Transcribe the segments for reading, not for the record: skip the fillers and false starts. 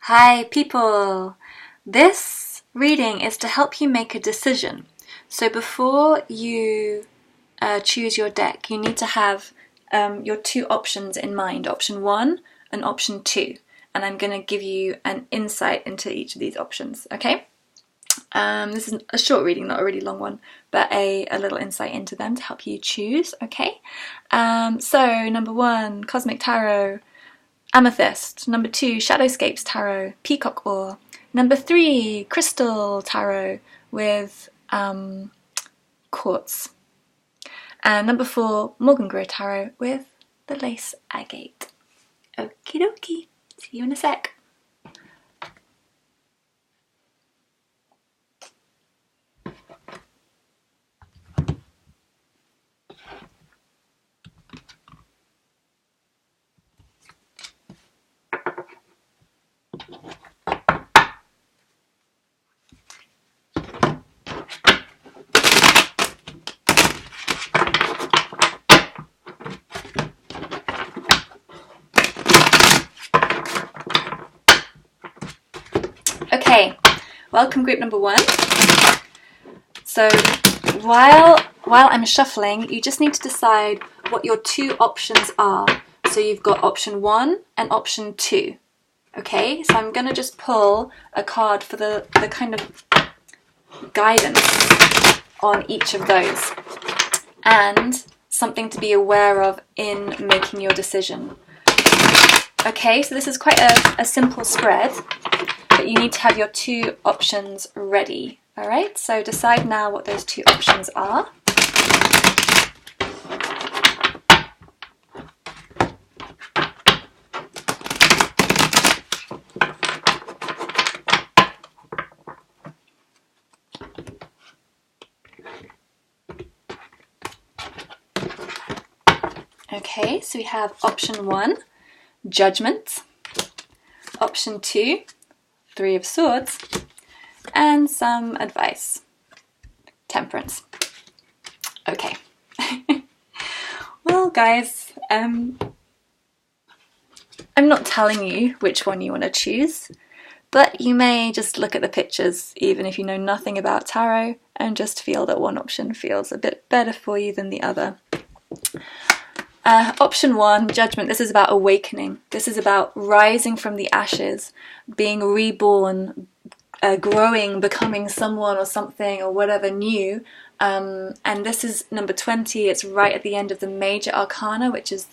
Hi people! This reading is to help you make a decision. So before you choose your deck, you need to have your two options in mind, option 1 and option 2. And I'm going to give you an insight into each of these options, okay? This is a short reading, not a really long one, but a little insight into them to help you choose, okay? So number 1, Cosmic Tarot, Amethyst. Number 2, Shadowscapes Tarot, Peacock Ore. Number 3, Crystal Tarot with quartz. And number 4, Morgan Greer Tarot with the Lace Agate. Okie dokie. See you in a sec. Okay, welcome group number 1. So while I'm shuffling, you just need to decide what your two options are. So you've got option 1 and option 2. Okay, so I'm going to just pull a card for the kind of guidance on each of those and something to be aware of in making your decision. Okay, so this is quite a simple spread, but you need to have your two options ready. Alright, so decide now what those two options are. Okay, so we have option 1, Judgment. Option 2, 3 of Swords. And some advice, Temperance. Okay. Well, guys, I'm not telling you which one you want to choose, but you may just look at the pictures, even if you know nothing about tarot, and just feel that one option feels a bit better for you than the other. Option 1, Judgment. This is about awakening. This is about rising from the ashes, being reborn, growing, becoming someone or something or whatever new. And this is number 20. It's right at the end of the major arcana, which is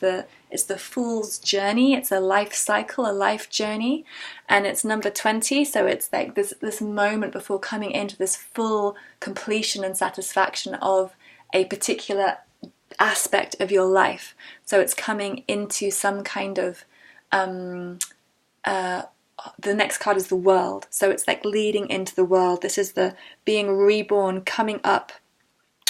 it's the Fool's Journey. It's a life cycle, a life journey, and it's number 20. So it's like this moment before coming into this full completion and satisfaction of a particular aspect of your life. So it's coming into some kind of the next card is the World, so it's like leading into the world. This is the being reborn, coming up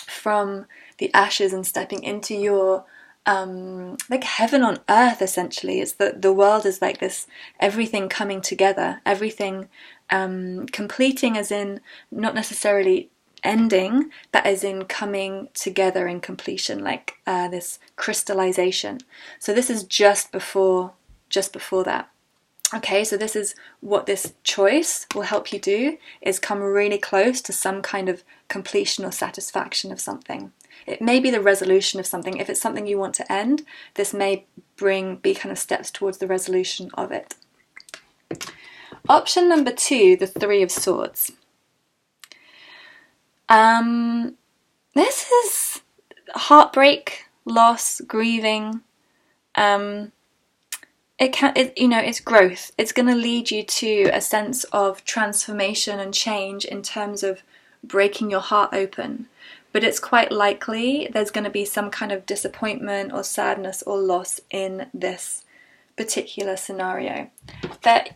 from the ashes and stepping into your like heaven on earth, essentially. It's the world is like this, everything coming together, everything completing, as in not necessarily ending, but as in coming together in completion, like this crystallization. So this is just before that. Okay, so this is what this choice will help you do, is come really close to some kind of completion or satisfaction of something. It may be the resolution of something. If it's something you want to end, this may be kind of steps towards the resolution of it. Option number 2, the 3 of Swords. This is heartbreak, loss, grieving. It's growth. It's going to lead you to a sense of transformation and change in terms of breaking your heart open. But it's quite likely there's going to be some kind of disappointment or sadness or loss in this particular scenario. That,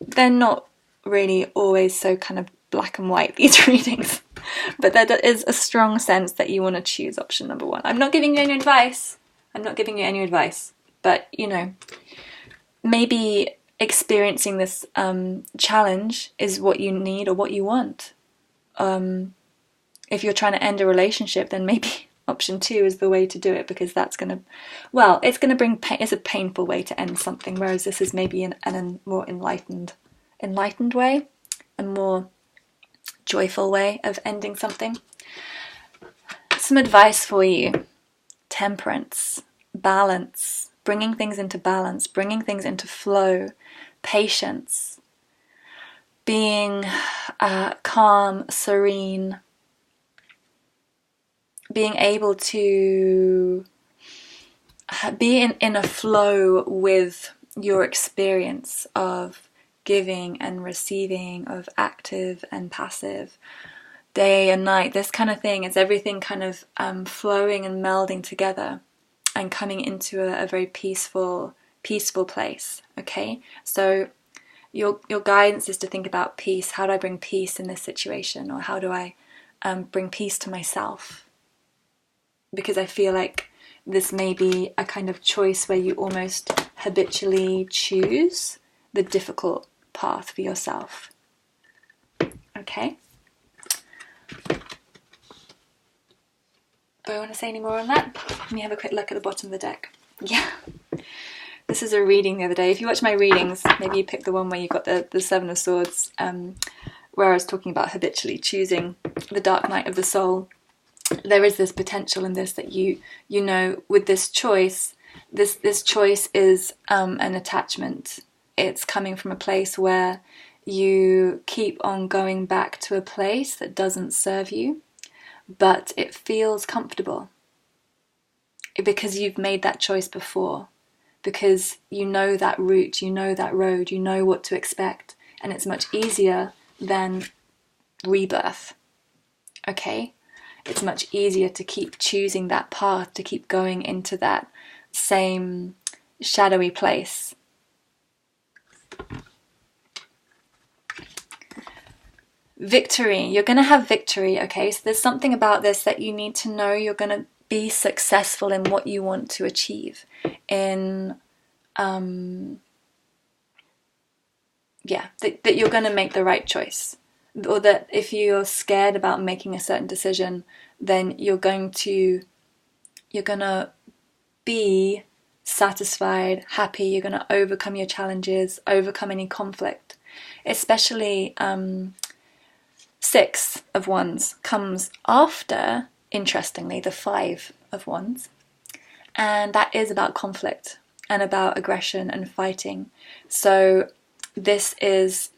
they're not really always so kind of black and white, these readings. But there is a strong sense that you want to choose option number 1. I'm not giving you any advice. But, maybe experiencing this challenge is what you need or what you want. If you're trying to end a relationship, then maybe option 2 is the way to do it, because that's going to, it's going to bring pain. It's a painful way to end something, whereas this is maybe a more enlightened enlightened way, a more joyful way of ending something. Some advice for you: temperance, balance, bringing things into balance, bringing things into flow, patience, being calm, serene, being able to be in a flow with your experience of giving and receiving, of active and passive, day and night, this kind of thing. It's everything kind of flowing and melding together and coming into a very peaceful place. Okay, so your guidance is to think about peace. How do I bring peace in this situation? Or how do I bring peace to myself? Because I feel like this may be a kind of choice where you almost habitually choose the difficult path for yourself. Okay? Do I want to say any more on that? Let me have a quick look at the bottom of the deck. Yeah. This is a reading the other day. If you watch my readings, maybe you pick the one where you've got the Seven of Swords, where I was talking about habitually choosing the dark night of the soul. There is this potential in this that you know, with this choice, this choice is an attachment. It's coming from a place where you keep on going back to a place that doesn't serve you, but it feels comfortable because you've made that choice before, because you know that route, you know that road, you know what to expect, and it's much easier than rebirth. Okay? It's much easier to keep choosing that path, to keep going into that same shadowy place. Victory. You're going to have victory, okay? So there's something about this that you need to know. You're going to be successful in what you want to achieve. That you're going to make the right choice. Or that if you're scared about making a certain decision, then you're going to be satisfied, happy. You're going to overcome your challenges, overcome any conflict. Especially Six of Wands comes after, interestingly, the Five of Wands, and that is about conflict and about aggression and fighting. So this is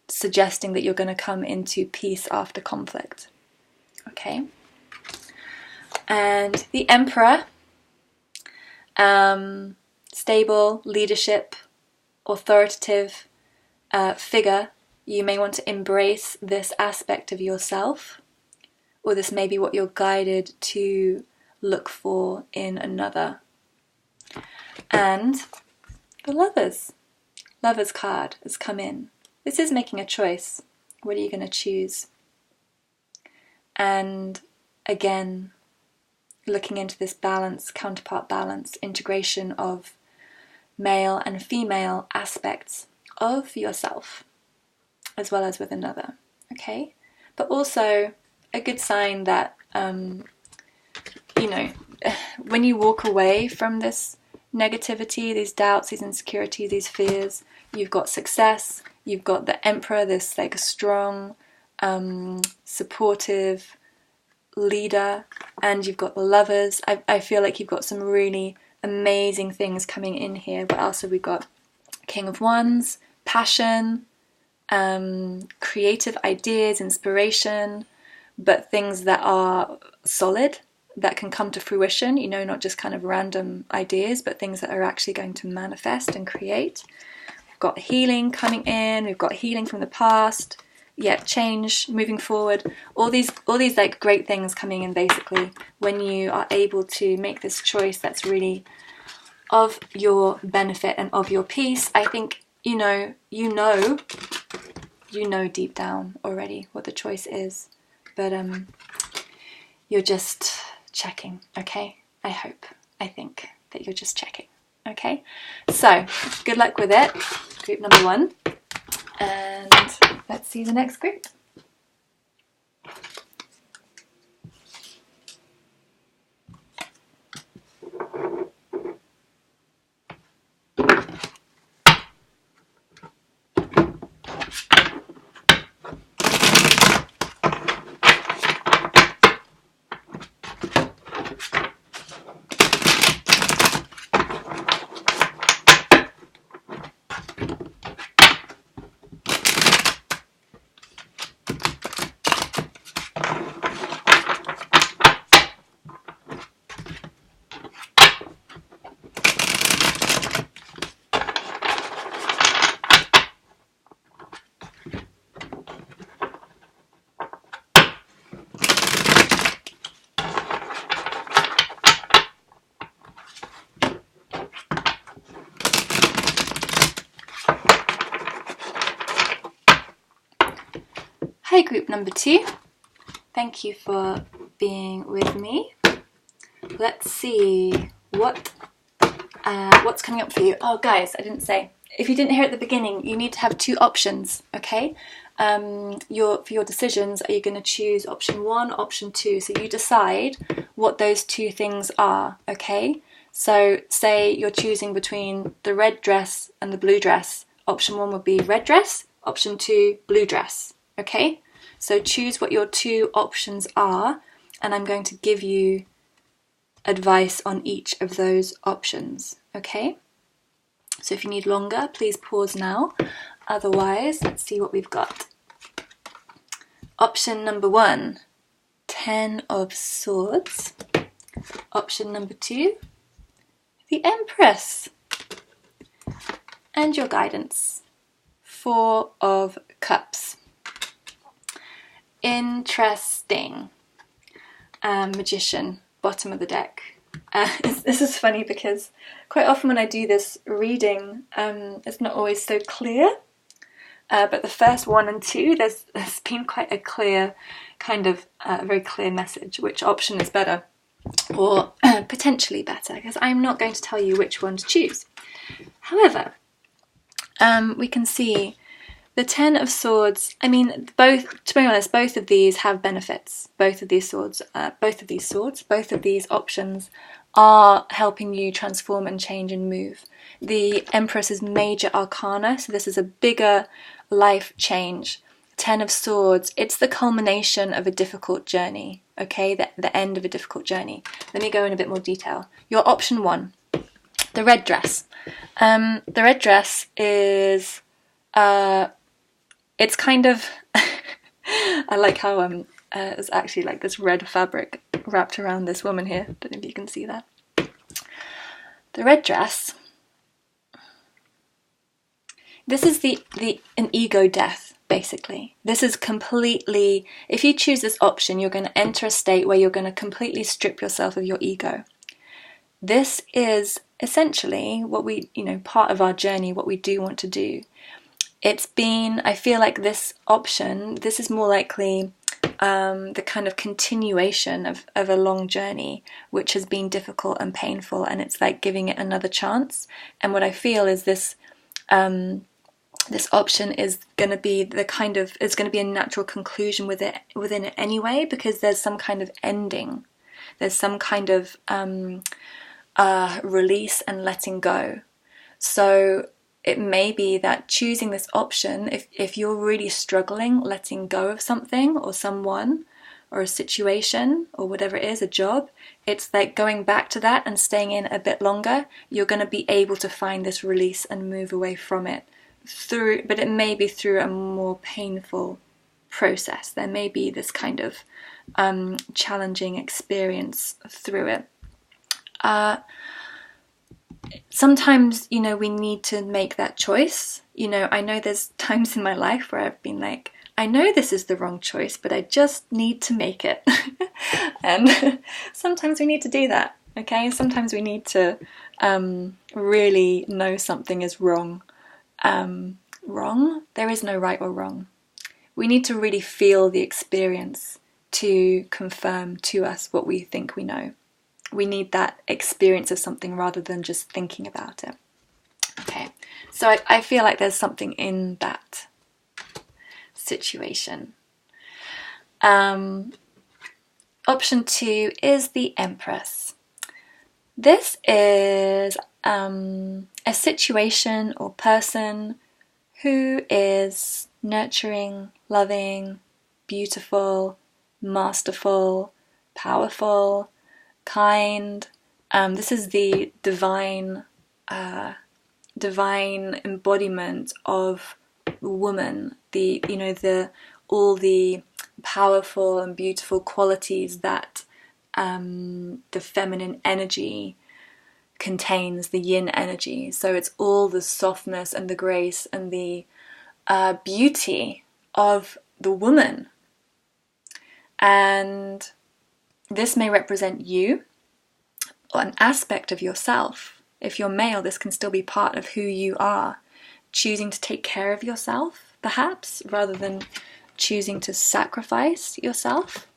suggesting that you're going to come into peace after conflict. Okay? And the Emperor, stable, leadership, authoritative figure. You may want to embrace this aspect of yourself, or this may be what you're guided to look for in another. And the Lovers card has come in. This is making a choice. What are you going to choose? And again, looking into this balance, counterpart balance, integration of male and female aspects of yourself, as well as with another, okay? But also a good sign that, when you walk away from this negativity, these doubts, these insecurities, these fears, you've got success, you've got the Emperor, this like a strong, supportive leader, and you've got the Lovers. I feel like you've got some really amazing things coming in here. But also we've got King of Wands, passion, creative ideas, inspiration, but things that are solid, that can come to fruition, not just kind of random ideas, but things that are actually going to manifest and create. We've got healing coming in, we've got healing from the past, change, moving forward, all these like great things coming in basically when you are able to make this choice that's really of your benefit and of your peace. I think you know deep down already what the choice is, but you're just checking, okay? I think that you're just checking, okay? So good luck with it, group number 1, and let's see the next group. Hi group number 2. Thank you for being with me. Let's see what's coming up for you. Oh guys, I didn't say. If you didn't hear at the beginning, you need to have 2 options, okay? For your decisions, are you going to choose option 1, option 2? So you decide what those 2 things are, okay? So say you're choosing between the red dress and the blue dress. Option 1 would be red dress, option 2, blue dress, okay? So choose what your 2 options are, and I'm going to give you advice on each of those options, okay? So if you need longer, please pause now. Otherwise, let's see what we've got. Option number 1, 10 of Swords. Option number 2, the Empress. And your guidance, 4 of Cups. Interesting. Magician, bottom of the deck. This is funny because quite often when I do this reading, it's not always so clear. But the first 1 and 2, there's been quite a clear, kind of very clear message. Which option is better? Or potentially better, because I'm not going to tell you which one to choose. However, we can see the 10 of Swords. I mean, to be honest, both of these have benefits. Both of these options are helping you transform and change and move. The Empress is major arcana, so this is a bigger life change. 10 of Swords, it's the culmination of a difficult journey, okay? The end of a difficult journey. Let me go in a bit more detail. Your option 1, the red dress. The red dress is, it's kind of, I like how it's actually like this red fabric wrapped around this woman here. Don't know if you can see that. The red dress, this is an ego death, basically. This is completely, if you choose this option, you're going to enter a state where you're going to completely strip yourself of your ego. This is essentially what we, part of our journey, what we do want to do. I feel like this option, this is more likely the kind of continuation of a long journey, which has been difficult and painful, and it's like giving it another chance. And what I feel is this option is going to be it's going to be a natural conclusion within it anyway, because there's some kind of ending. There's some kind of release and letting go. So it may be that choosing this option, if you're really struggling letting go of something or someone or a situation or whatever it is, a job, it's like going back to that and staying in a bit longer. You're going to be able to find this release and move away from it but it may be through a more painful process. There may be this kind of challenging experience through it. Sometimes, we need to make that choice. I know there's times in my life where I've been like, I know this is the wrong choice, but I just need to make it. And sometimes we need to do that, okay? Sometimes we need to really know something is wrong. Wrong? There is no right or wrong. We need to really feel the experience to confirm to us what we think we know. We need that experience of something rather than just thinking about it. Okay, so I feel like there's something in that situation. Option 2 is the Empress. This is a situation or person who is nurturing, loving, beautiful, masterful, powerful, kind. This is the divine embodiment of woman. All the powerful and beautiful qualities that the feminine energy contains, the yin energy. So it's all the softness and the grace and the beauty of the woman. And this may represent you or an aspect of yourself. If you're male, this can still be part of who you are. Choosing to take care of yourself, perhaps, rather than choosing to sacrifice yourself.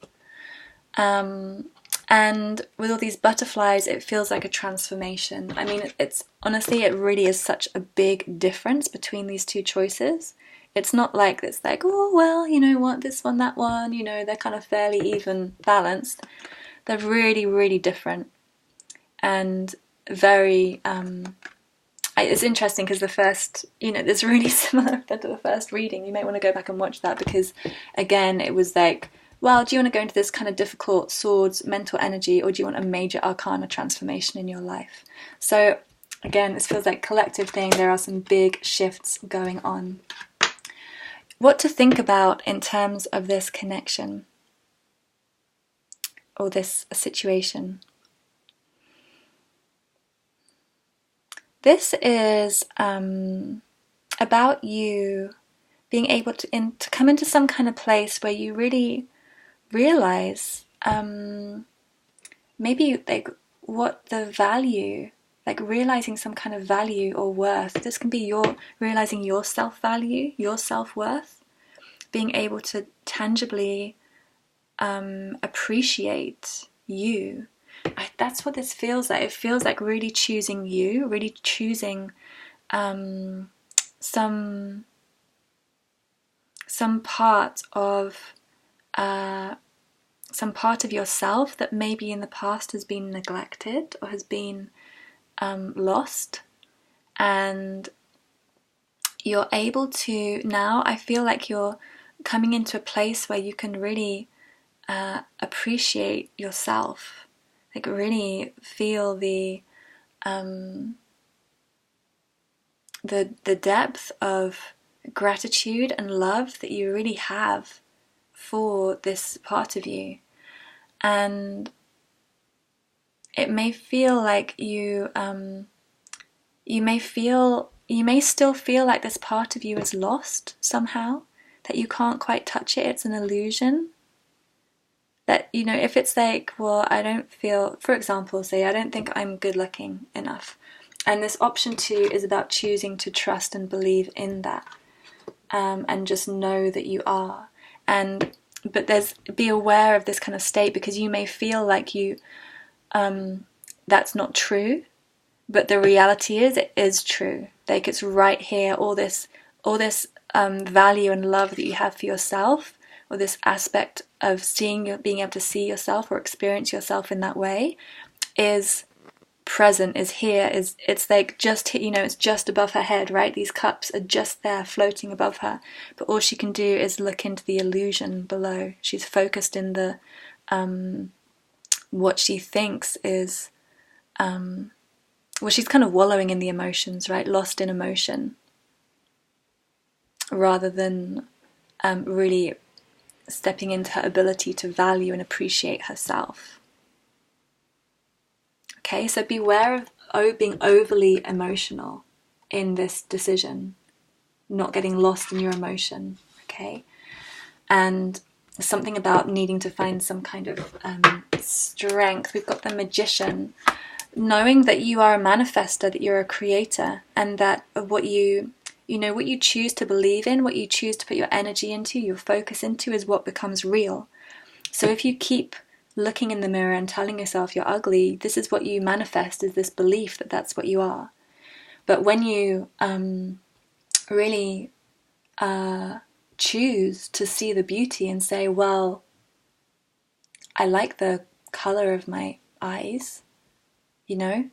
And with all these butterflies, it feels like a transformation. I mean, it's honestly, it really is such a big difference between these two choices. It's not like it's like, oh, well, you know what, this one, that one, you know, they're kind of fairly even balanced. They're really, really different. And very, it's interesting because the first, you know, it's really similar to the first reading. You might want to go back and watch that because, again, it was like, well, do you want to go into this kind of difficult swords mental energy, or do you want a major arcana transformation in your life? So again, this feels like collective thing. There are some big shifts going on. What to think about in terms of this connection or this situation? This is about you being able to come into some kind of place where you really realize maybe like what the value, like realizing some kind of value or worth. This can be your realizing your self-value, your self-worth, being able to tangibly appreciate you. That's what this feels like. It feels like really choosing you, really choosing some part of yourself that maybe in the past has been neglected or has been lost, and you're able to now, I feel like you're coming into a place where you can really appreciate yourself, like really feel the depth of gratitude and love that you really have for this part of you. And it may feel like you may still feel like this part of you is lost somehow, that you can't quite touch it, it's an illusion. That, you know, if it's like, well, I don't feel, for example, say, I don't think I'm good looking enough. And this option 2 is about choosing to trust and believe in that, and just know that you are. But be aware of this kind of state, because you may feel like that's not true, but the reality is it is true. Like, it's right here. All this value and love that you have for yourself, or this aspect of being able to see yourself or experience yourself in that way, is present, is here, it's like just, you know, it's just above her head, right? These cups are just there floating above her, but all she can do is look into the illusion below. She's focused in the what she thinks is well, she's kind of wallowing in the emotions, right? Lost in emotion, rather than really stepping into her ability to value and appreciate herself. Okay, so beware of being overly emotional in this decision, not getting lost in your emotion, okay? And something about needing to find some kind of strength. We've got the Magician, knowing that you are a manifester, that you're a creator, and that what you choose to believe in, what you choose to put your energy into, your focus into, is what becomes real. So if you keep looking in the mirror and telling yourself you're ugly, this is what you manifest, is this belief that that's what you are. But when you really choose to see the beauty and say, well, I like the color of my eyes, you know,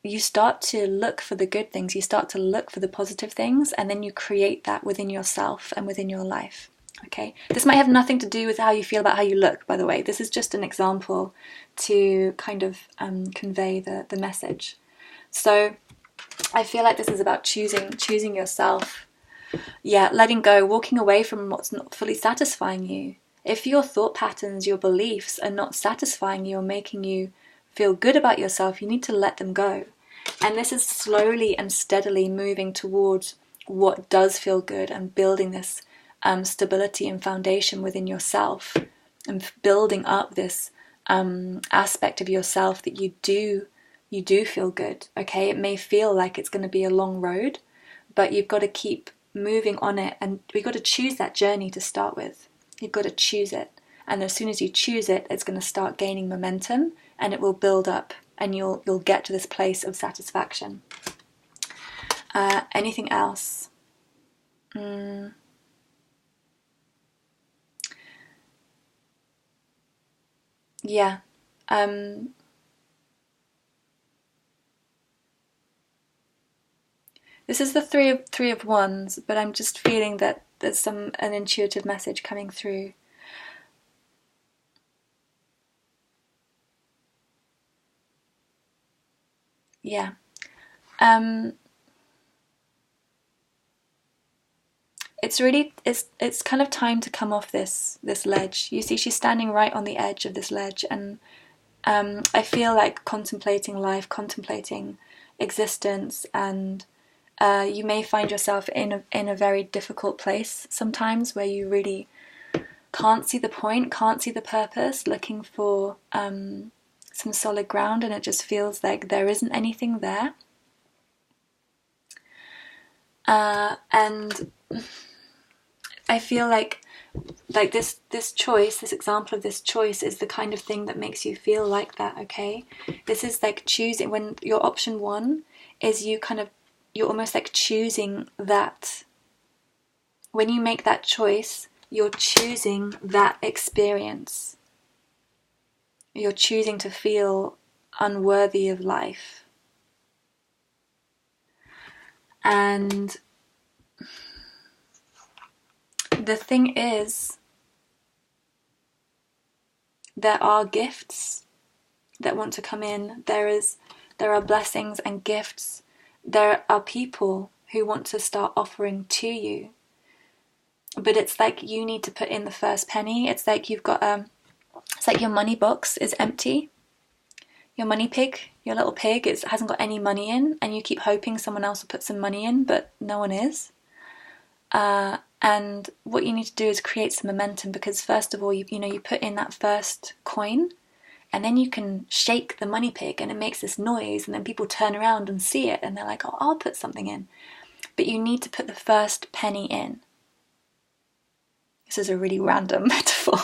you start to look for the good things, you start to look for the positive things, and then you create that within yourself and within your life. Okay, this might have nothing to do with how you feel about how you look, by the way. This is just an example to kind of convey the message. So I feel like this is about choosing yourself. Yeah, letting go, walking away from what's not fully satisfying you. If your thought patterns, your beliefs are not satisfying you or making you feel good about yourself, you need to let them go. And this is slowly and steadily moving towards what does feel good, and building this stability and foundation within yourself, and building up this aspect of yourself that you do feel good. Okay, it may feel like it's going to be a long road, but you've got to keep moving on it, and we've got to choose that journey to start with. You've got to choose it, and as soon as you choose it, it's going to start gaining momentum, and it will build up, and you'll get to this place of satisfaction. Anything else? Yeah. This is the three of wands, but I'm just feeling that there's an intuitive message coming through. Yeah. It's kind of time to come off this ledge. You see, she's standing right on the edge of this ledge, and I feel like contemplating life, contemplating existence, and you may find yourself in a very difficult place sometimes, where you really can't see the point, can't see the purpose, looking for some solid ground, and it just feels like there isn't anything there. And I feel like this choice, this example of this choice, is the kind of thing that makes you feel like that. Okay, this is like choosing. When your option one is you're almost like choosing that. When you make that choice, you're choosing that experience. You're choosing to feel unworthy of life. And the thing is, there are gifts that want to come in. There are blessings and gifts. There are people who want to start offering to you. But it's like you need to put in the first penny. It's like you've got it's like your money box is empty. Your money pig, your little pig, hasn't got any money in, and you keep hoping someone else will put some money in, but no one is. And what you need to do is create some momentum, because first of all, you put in that first coin, and then you can shake the money pig, and it makes this noise, and then people turn around and see it, and they're like, oh, I'll put something in. But you need to put the first penny in. This is a really random metaphor.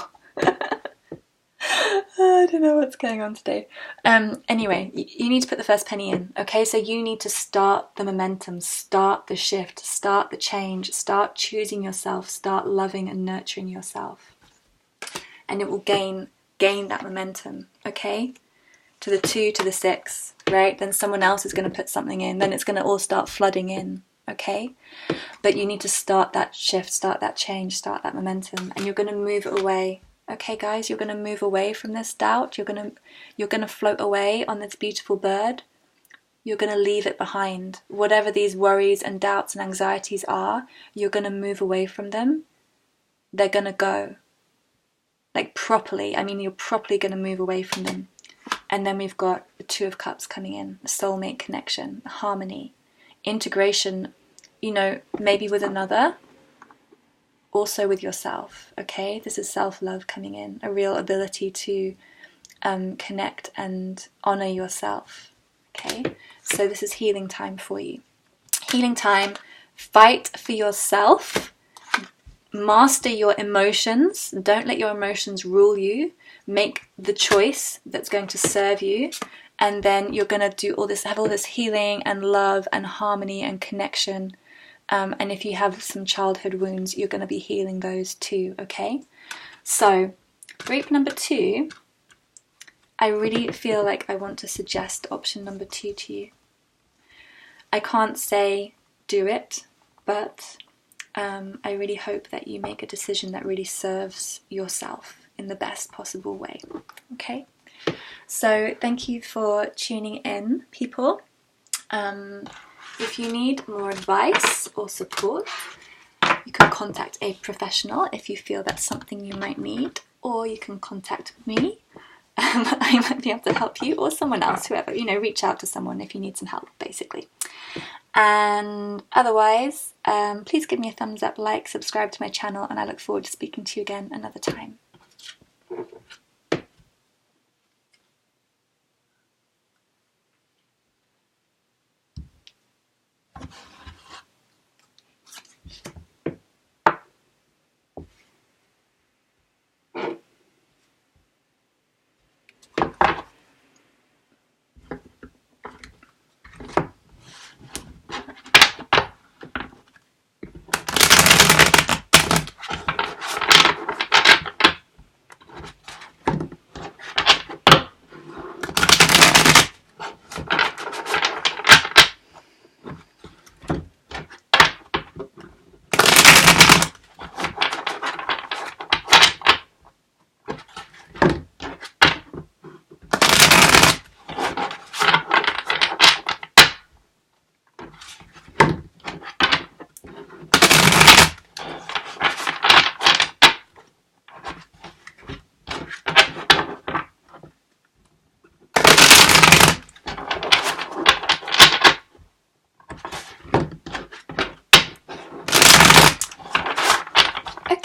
I don't know what's going on today. Anyway, you need to put the first penny in, okay? So you need to start the momentum, start the shift, start the change, start choosing yourself, start loving and nurturing yourself. And it will gain that momentum, okay? To the 2, to the 6, right? Then someone else is going to put something in. Then it's going to all start flooding in, okay? But you need to start that shift, start that change, start that momentum, and you're going to move away. Okay, guys, you're going to move away from this doubt. You're going to float away on this beautiful bird. You're going to leave it behind. Whatever these worries and doubts and anxieties are, you're going to move away from them. They're going to go. Like properly. I mean, you're properly going to move away from them. And then we've got the 2 of Cups coming in. The soulmate connection, harmony, integration, maybe with another. Also with yourself, okay? This is self-love coming in, a real ability to connect and honor yourself, okay? So this is healing time for you. Healing time, fight for yourself, master your emotions, don't let your emotions rule you, make the choice that's going to serve you, and then you're going to do have all this healing and love and harmony and connection. And if you have some childhood wounds, you're going to be healing those too, okay? So, group number 2, I really feel like I want to suggest option number 2 to you. I can't say do it, but I really hope that you make a decision that really serves yourself in the best possible way, okay? So, thank you for tuning in, people. If you need more advice or support, you can contact a professional if you feel that's something you might need, or you can contact me. I might be able to help you, or someone else, whoever, reach out to someone if you need some help, basically. And otherwise, please give me a thumbs up, like, subscribe to my channel, and I look forward to speaking to you again another time.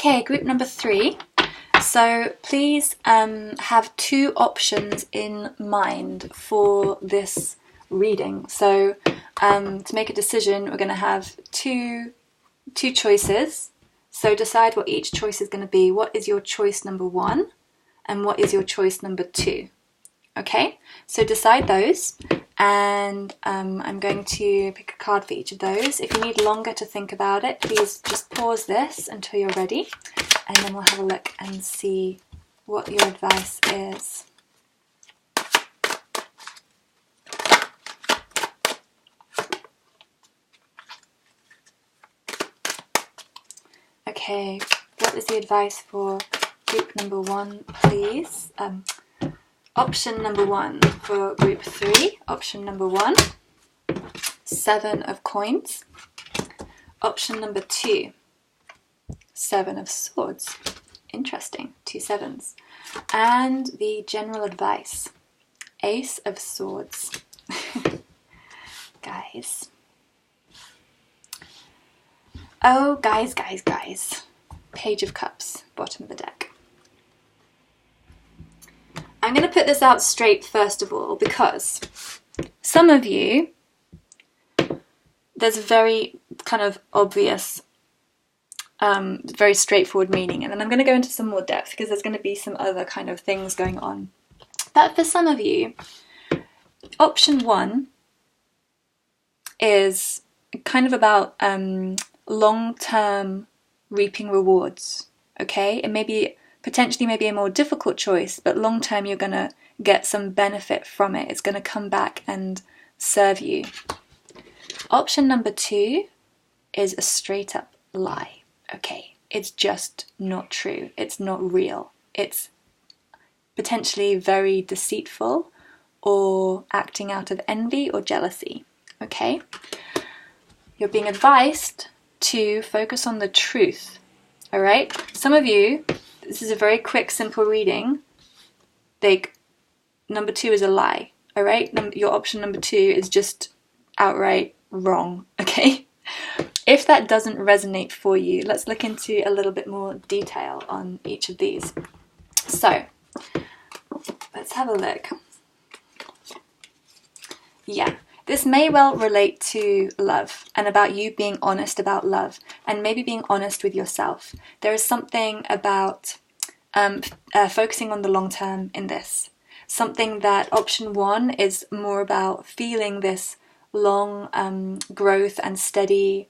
Okay, group number 3. So please have 2 options in mind for this reading. So to make a decision, we're going to have two choices. So decide what each choice is going to be. What is your choice number 1 and what is your choice number 2? Okay, so decide those, and I'm going to pick a card for each of those. If you need longer to think about it, please just pause this until you're ready, and then we'll have a look and see what your advice is. Okay, what is the advice for group number 1, please? Option number 1 for group 3. Option number 1, 7 of coins. Option number 2, 7 of swords. Interesting, 2 sevens. And the general advice, Ace of swords. Guys. Oh, guys. Page of cups, bottom of the deck. I'm going to put this out straight first of all, because some of you, there's a very kind of obvious, very straightforward meaning, and then I'm going to go into some more depth because there's going to be some other kind of things going on. But for some of you, option 1 is kind of about long-term reaping rewards, okay? It may be potentially maybe a more difficult choice, but long term you're going to get some benefit from it. It's going to come back and serve you. Option number 2 is a straight up lie. Okay, it's just not true. It's not real. It's potentially very deceitful or acting out of envy or jealousy. Okay? You're being advised to focus on the truth. All right? Some of you, this is a very quick, simple reading. Number 2 is a lie, all right? Your option number 2 is just outright wrong, okay? If that doesn't resonate for you, let's look into a little bit more detail on each of these. So, let's have a look. Yeah. This may well relate to love and about you being honest about love and maybe being honest with yourself. There is something about focusing on the long term in this. Something that option 1 is more about feeling this long growth and steady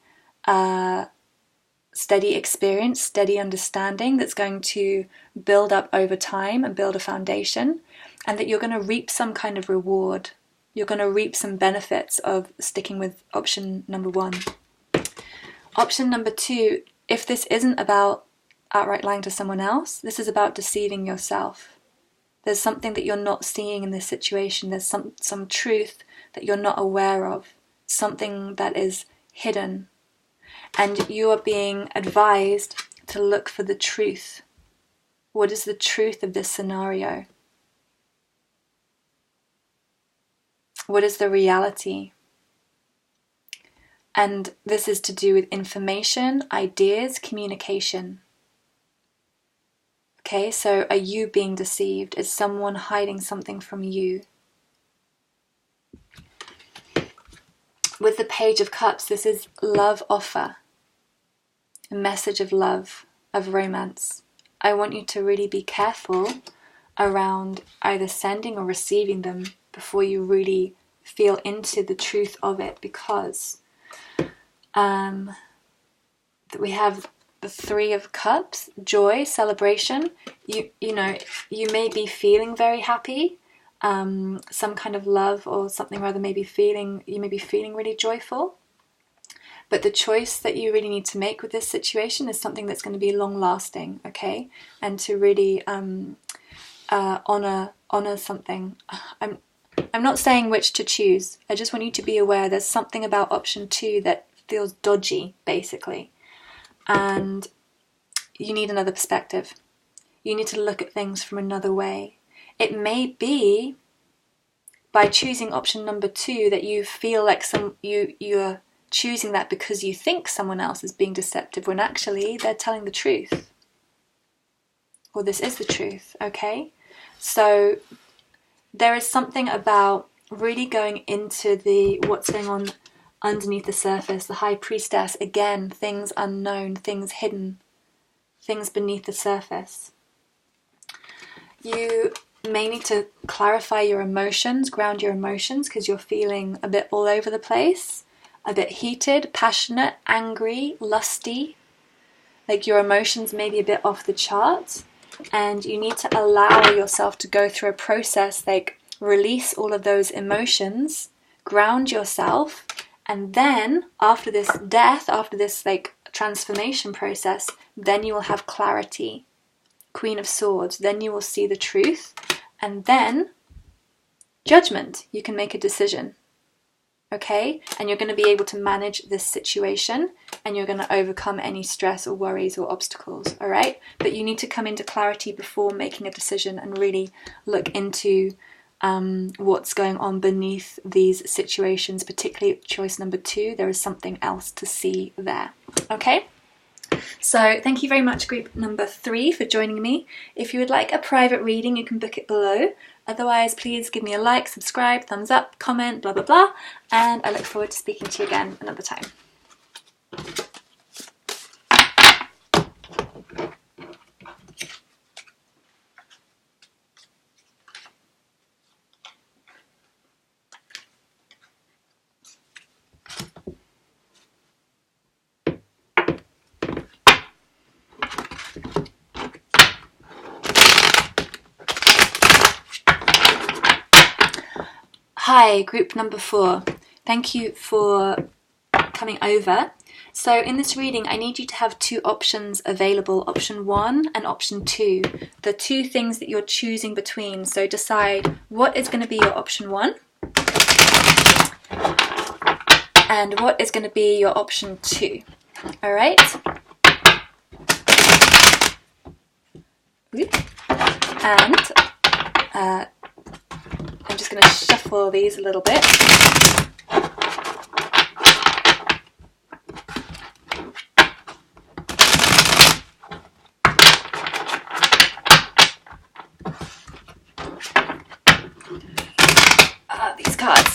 experience, steady understanding that's going to build up over time and build a foundation, and that you're going to reap some kind of reward. You're going to reap some benefits of sticking with option number 1. Option number 2, if this isn't about outright lying to someone else, this is about deceiving yourself. There's something that you're not seeing in this situation. There's some truth that you're not aware of, something that is hidden. And you are being advised to look for the truth. What is the truth of this scenario? What is the reality? And this is to do with information, ideas, communication. Okay, so are you being deceived? Is someone hiding something from you? With the Page of Cups, this is love offer. A message of love, of romance. I want you to really be careful around either sending or receiving them before you really feel into the truth of it, because we have the 3 of Cups, joy, celebration. You know, you may be feeling very happy, some kind of love or something rather. You may be feeling really joyful. But the choice that you really need to make with this situation is something that's going to be long lasting, okay? And to really honor something. I'm not saying which to choose. I just want you to be aware there's something about option 2 that feels dodgy, basically. And you need another perspective. You need to look at things from another way. It may be by choosing option number 2 that you feel like you're choosing that because you think someone else is being deceptive, when actually they're telling the truth. or this is the truth, okay? So there is something about really going into what's going on underneath the surface, the high priestess, again, things unknown, things hidden, things beneath the surface. You may need to clarify your emotions, ground your emotions, because you're feeling a bit all over the place, a bit heated, passionate, angry, lusty, like your emotions may be a bit off the chart, and you need to allow yourself to go through a process, like release all of those emotions, ground yourself, and then after this death, after this like transformation process, then you will have clarity. Queen of Swords, then you will see the truth, and then judgment. You can make a decision, okay? And you're going to be able to manage this situation, and you're going to overcome any stress or worries or obstacles, all right? But you need to come into clarity before making a decision and really look into what's going on beneath these situations, particularly choice number 2. There is something else to see there, okay? So thank you very much, group number 3, for joining me. If you would like a private reading, you can book it below. Otherwise, please give me a like, subscribe, thumbs up, comment, blah, blah, blah. And I look forward to speaking to you again another time. Hi, group number 4. Thank you for coming over. So in this reading, I need you to have 2 options available, option 1 and option 2. The 2 things that you're choosing between. So decide what is going to be your option 1 and what is going to be your option 2. All right? And I'm just going to shuffle these a little bit. These cards.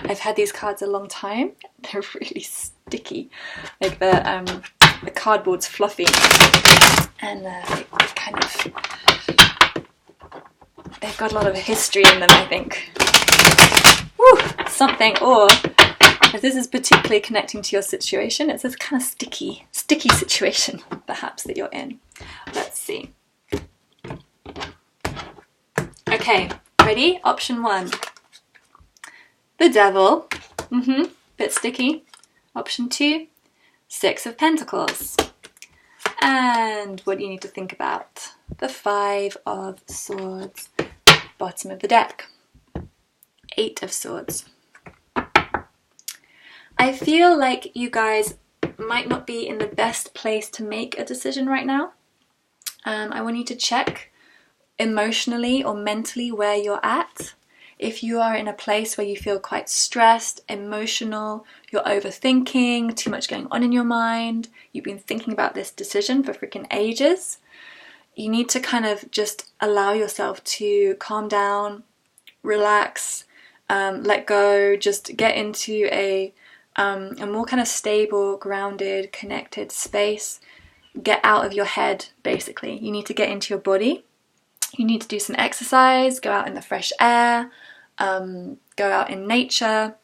I've had these cards a long time. They're really sticky. Like the cardboard's fluffy, and kind of they've got a lot of history in them, I think. Woo, something, or if this is particularly connecting to your situation, it's this kind of sticky situation, perhaps, that you're in. Let's see. Okay, ready? Option 1. The Devil. Bit sticky. Option 2. 6 of Pentacles. And what do you need to think about? The 5 of Swords. Bottom of the deck. 8 of Swords. I feel like you guys might not be in the best place to make a decision right now. I want you to check emotionally or mentally where you're at. If you are in a place where you feel quite stressed, emotional, you're overthinking, too much going on in your mind, you've been thinking about this decision for freaking ages, you need to kind of just allow yourself to calm down, relax, let go, just get into a more kind of stable, grounded, connected space. Get out of your head, basically. You need to get into your body. You need to do some exercise, go out in the fresh air, go out in nature,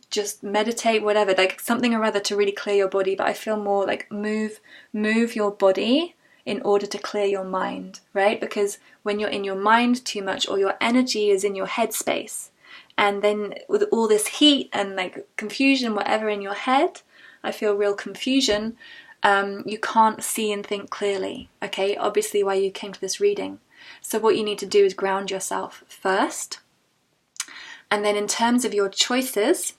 just meditate, whatever, like something or other to really clear your body. But I feel more like move your body in order to clear your mind, right? Because when you're in your mind too much, or your energy is in your head space, and then with all this heat and like confusion, whatever in your head, I feel real confusion. You can't see and think clearly, okay? Obviously why you came to this reading. So what you need to do is ground yourself first. And then in terms of your choices,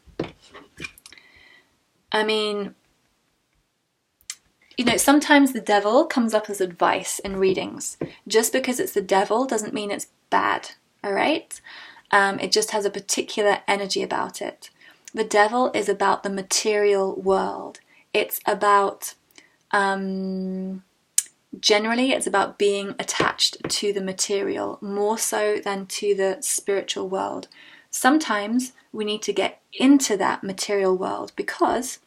I mean, you know, sometimes the devil comes up as advice in readings. Just because it's the devil doesn't mean it's bad, all right? It just has a particular energy about it. The devil is about the material world. It's about Generally, it's about being attached to the material more so than to the spiritual world. Sometimes we need to get into that material world because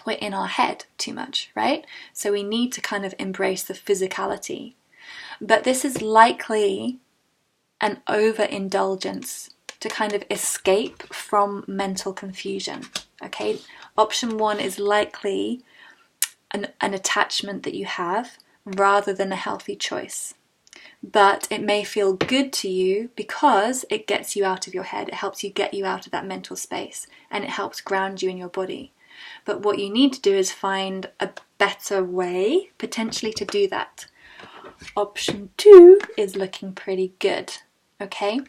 we're in our head too much, right? So we need to kind of embrace the physicality. But this is likely an overindulgence to kind of escape from mental confusion, okay? Option 1 is likely an attachment that you have rather than a healthy choice. But it may feel good to you because it gets you out of your head. It helps you get you out of that mental space, and it helps ground you in your body. But what you need to do is find a better way, potentially, to do that. Option 2 is looking pretty good, okay?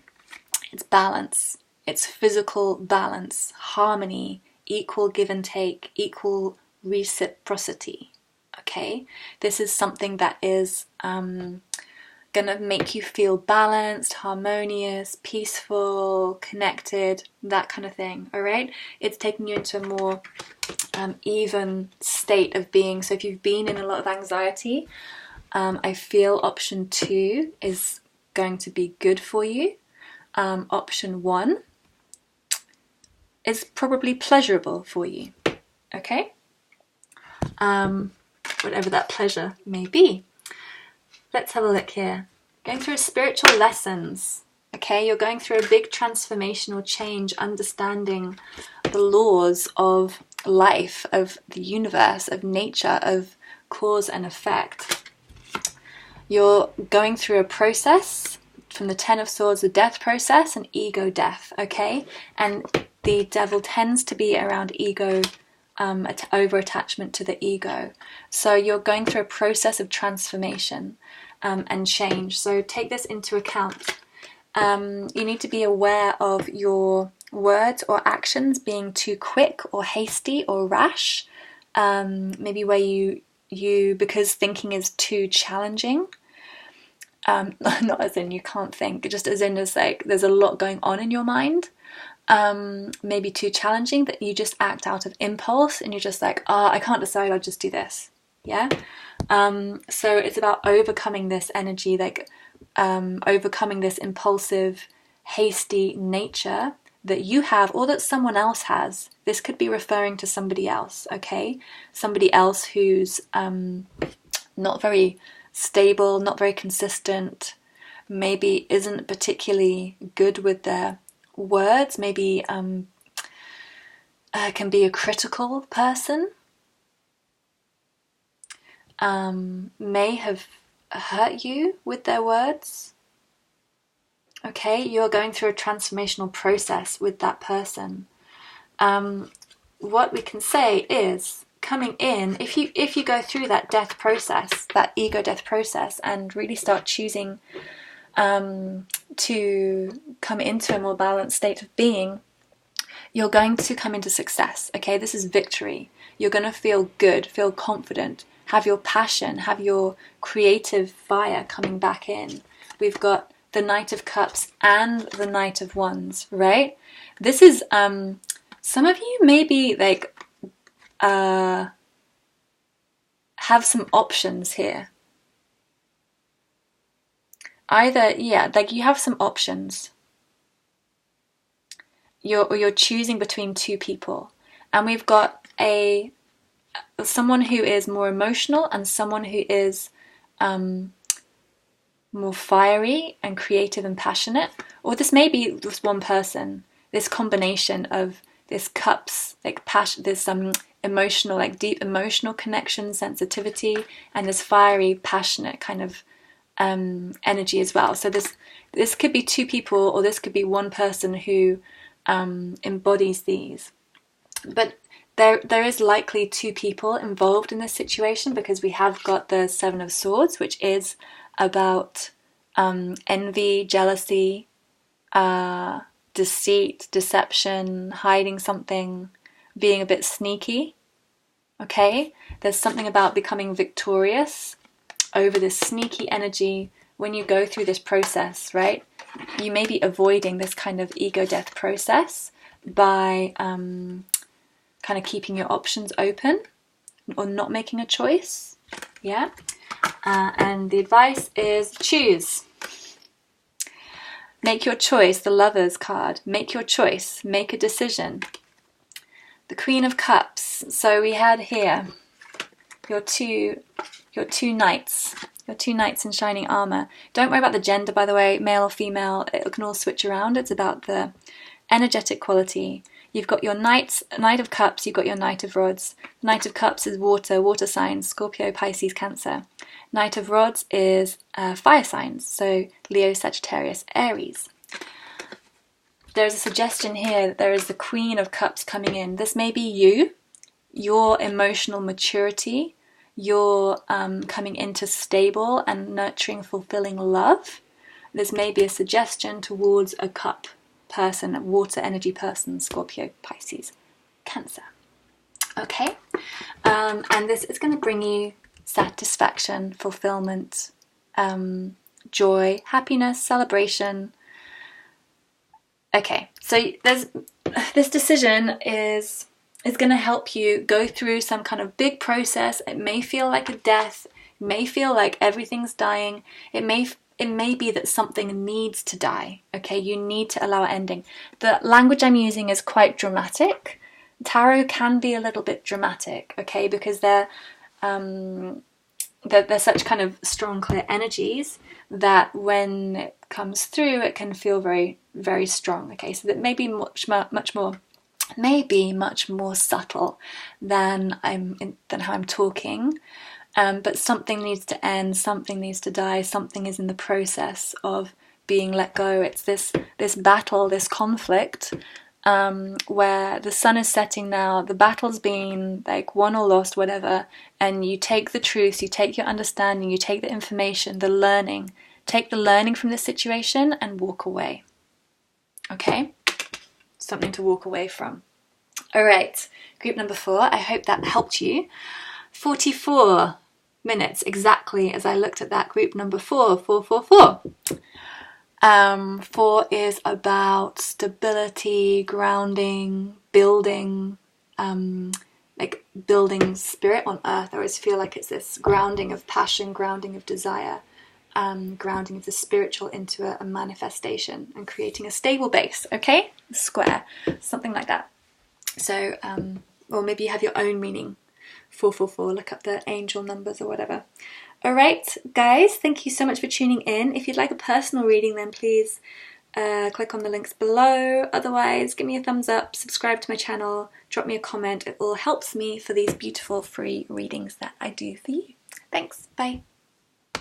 It's balance. It's physical balance, harmony, equal give and take, equal reciprocity, okay? This is something that is going to make you feel balanced, harmonious, peaceful, connected, that kind of thing, all right? It's taking you into a more even state of being. So if you've been in a lot of anxiety, I feel option 2 is going to be good for you. Option 1 is probably pleasurable for you, okay? Whatever that pleasure may be. Let's have a look here. Going through spiritual lessons, okay? You're going through a big transformational change, understanding the laws of life, of the universe, of nature, of cause and effect. You're going through a process from the 10 of Swords, the death process, and ego death, okay? And the devil tends to be around ego, over-attachment to the ego. So you're going through a process of transformation and change. So take this into account. You need to be aware of your words or actions being too quick or hasty or rash. Maybe where you because thinking is too challenging. Not as in you can't think, just as in as like there's a lot going on in your mind. Maybe too challenging that you just act out of impulse and you're just like, I can't decide, I'll just do this. Yeah. So it's about overcoming this energy, like overcoming this impulsive, hasty nature that you have or that someone else has. This could be referring to somebody else, okay? Somebody else who's not very stable, not very consistent, maybe isn't particularly good with their words, maybe can be a critical person, may have hurt you with their words. Okay, you're going through a transformational process with that person. What we can say is, coming in, if you go through that death process, that ego death process, and really start choosing to come into a more balanced state of being, you're going to come into success, okay? This is victory. You're going to feel good, feel confident, have your passion, have your creative fire coming back in. We've got the Knight of Cups and the Knight of Wands, right? This is, some of you maybe like have some options here. Either, yeah, like you have some options. You're choosing between two people, and we've got someone who is more emotional and someone who is more fiery and creative and passionate. Or this may be just one person. This combination of this cups, like passion, this emotional, like deep emotional connection, sensitivity, and this fiery, passionate kind of energy as well. So this could be two people, or this could be one person who embodies these. But there is likely two people involved in this situation, because we have got the Seven of Swords, which is about envy, jealousy, deceit, deception, hiding something, being a bit sneaky. Okay, there's something about becoming victorious over this sneaky energy when you go through this process, right? You may be avoiding this kind of ego death process by kind of keeping your options open, or not making a choice. Yeah. And the advice is choose. Make your choice, the Lovers card. Make your choice. Make a decision. The Queen of Cups. So we had here your two knights. Your two knights in shining armour. Don't worry about the gender, by the way, male or female. It can all switch around. It's about the energetic quality. You've got your Knight of Cups, you've got your Knight of Rods. Knight of Cups is water signs, Scorpio, Pisces, Cancer. Knight of Rods is fire signs, so Leo, Sagittarius, Aries. There's a suggestion here that there is the Queen of Cups coming in. This may be you, your emotional maturity, your coming into stable and nurturing, fulfilling love. This may be a suggestion towards a cup person, a water energy person, Scorpio, Pisces, Cancer. Okay, and this is going to bring you satisfaction, fulfillment, joy, happiness, celebration. Okay, so this decision is going to help you go through some kind of big process. It may feel like a death, it may feel like everything's dying, it may be that something needs to die, okay? You need to allow an ending. The language I'm using is quite dramatic. Tarot can be a little bit dramatic, okay? Because they're such kind of strong, clear energies that when it comes through, it can feel very, very strong, okay? So that may be much more subtle than how I'm talking. But something needs to end, something needs to die, something is in the process of being let go. It's this battle, this conflict, where the sun is setting now, the battle's been like won or lost, whatever, and you take the truth, you take your understanding, you take the information, the learning, take the learning from this situation and walk away. Okay? Something to walk away from. All right, group number 4, I hope that helped you. 44 minutes exactly as I looked at that group number 4. 4 is about stability, grounding, building, like building spirit on earth. I always feel like it's this grounding of passion, grounding of desire, grounding of the spiritual into a manifestation and creating a stable base, okay? Square, something like that. So, or maybe you have your own meaning. 444, look up the angel numbers or whatever. Alright guys, thank you so much for tuning in. If you'd like a personal reading, then please click on the links below. Otherwise, give me a thumbs up, subscribe to my channel, drop me a comment. It all helps me for these beautiful free readings that I do for you. Thanks, bye.